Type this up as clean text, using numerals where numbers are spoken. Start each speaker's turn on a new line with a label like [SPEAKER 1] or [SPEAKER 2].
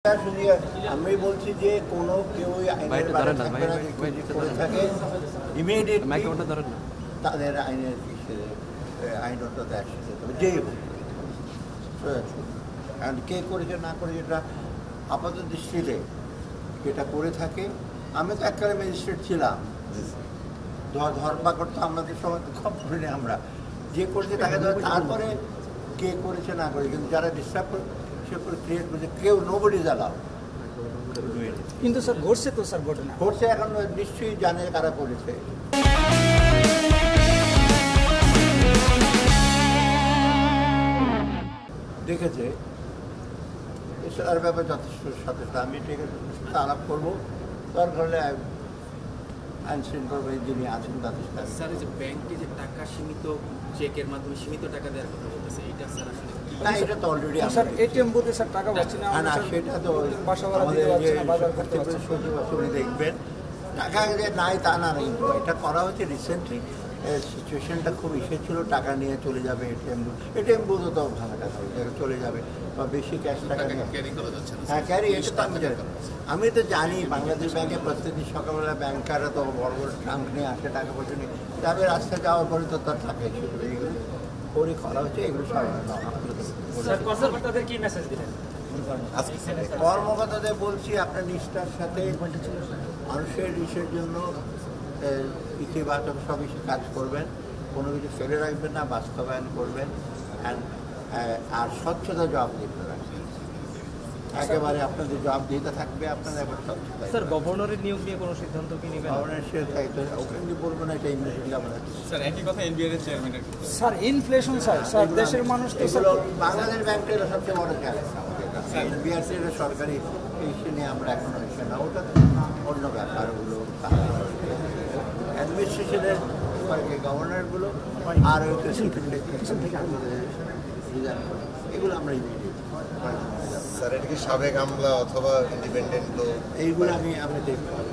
[SPEAKER 1] আমি বলছি যে কোনো কেউ আইনের বাইরে থাকবে না, করে থাকে ইমিডিয়েটলি তাদের আইনের আইনত অ্যাকশন নিতে হবে, যেই হোক। কে করেছে না করেছে এটা আপাতত দৃষ্টিতে যেটা করে থাকে। আমি তো একবারে ম্যাজিস্ট্রেট ছিলাম, ধরপাকড় তো আমাদের সময় তো খুব করিনি আমরা, যে করেছে তাকে ধরে। তারপরে কে করেছে না করেছে, কিন্তু যারা ডিস্টার্ব করে সে করে ক্রিয়েট করেছে কেউ নোবডি জ্বালাও।
[SPEAKER 2] কিন্তু স্যার ঘটছে তো স্যার ঘটনা
[SPEAKER 1] ঘটছে, এখন নিশ্চয়ই জানে কারা করেছে। দেখেছে এর ব্যাপারে যথেষ্ট সচেতন। আমি ঠিক আছে আলাপ করবো, দরকার হলে আইন শৃঙ্খলা যিনি আছেন তাদের সাথে।
[SPEAKER 3] স্যার, যে ব্যাংকে যে টাকা সীমিত চেকের মাধ্যমে সীমিত টাকা দেওয়ার কথা বলতেছে, এটা স্যার আসলে
[SPEAKER 1] না, এটা তো অলরেডি
[SPEAKER 2] স্যার এটিএম বুথে স্যার টাকা পাচ্ছি না,
[SPEAKER 1] না সেটা তো আমাদের যে সচিব আছে উনি দেখবেন। টাকা যে নাই তা না, কিন্তু এটা করা হচ্ছে রিসেন্টলি। সিচুয়েশনটা খুব ছিল, টাকা নিয়ে চলে যাবে এটিএম বুথও তো ভাঙা টাকা চলে যাবে, বা বেশি ক্যাশ টাকা নিয়ে। হ্যাঁ, ক্যারি, এটা তো আমি জানি। আমি তো জানি বাংলাদেশ ব্যাংকে প্রতিদিন সকালবেলা ব্যাংকাররা তো বড় বড় ট্রাঙ্ক নিয়ে আসে, টাকা পয়সা নিয়ে যাবে। রাস্তা যাওয়ার পরে তো তার টাকা ছিল, এইগুলো করে করা হচ্ছে। এগুলো সব
[SPEAKER 2] কর্মকর্তাদের কি মেসেজ দিলেন?
[SPEAKER 1] কর্মকর্তাদের বলছি আপনার নিষ্ঠার সাথে মানুষের ইসের জন্য ইতিবাচক সব ইসে কাজ করবেন, কোনো কিছু ফেলে রাখবেন না, বাস্তবায়ন করবেন। আর স্বচ্ছতা জবাবদিহিতা রাখবেন, একেবারে আপনাদের জবাবদিহিতা থাকবে আপনাদের। এখন স্বচ্ছতা।
[SPEAKER 2] স্যার গভর্নরের নিয়োগ নিয়ে কোনো সিদ্ধান্ত কি নেবেন?
[SPEAKER 1] গভর্নরের সে ওখানে বলবো না, এটা ইংরেজি আমরা।
[SPEAKER 4] স্যার একই কথা এনবিআর এর চেয়ারম্যানের।
[SPEAKER 2] স্যার ইনফ্লেশন স্যার দেশের মানুষ তো
[SPEAKER 1] এগুলো বাংলাদেশ ব্যাংকের সবচেয়ে বড় চ্যালেঞ্জ আমাদের কাছে। এনবিআরসি এর সরকারি ইস্যু নিয়ে আমরা এখনো ইস্যু না, ওটা অন্য ব্যাপার। ওগুলো অ্যাডমিনিস্ট্রেশনের গভর্নরগুলো আর এগুলো আমরা
[SPEAKER 5] স্যার এটা কি সাবেক আমলা অথবা ইন্ডিপেন্ডেন্ট?
[SPEAKER 1] এইগুলো আমি দেখতে পাবো।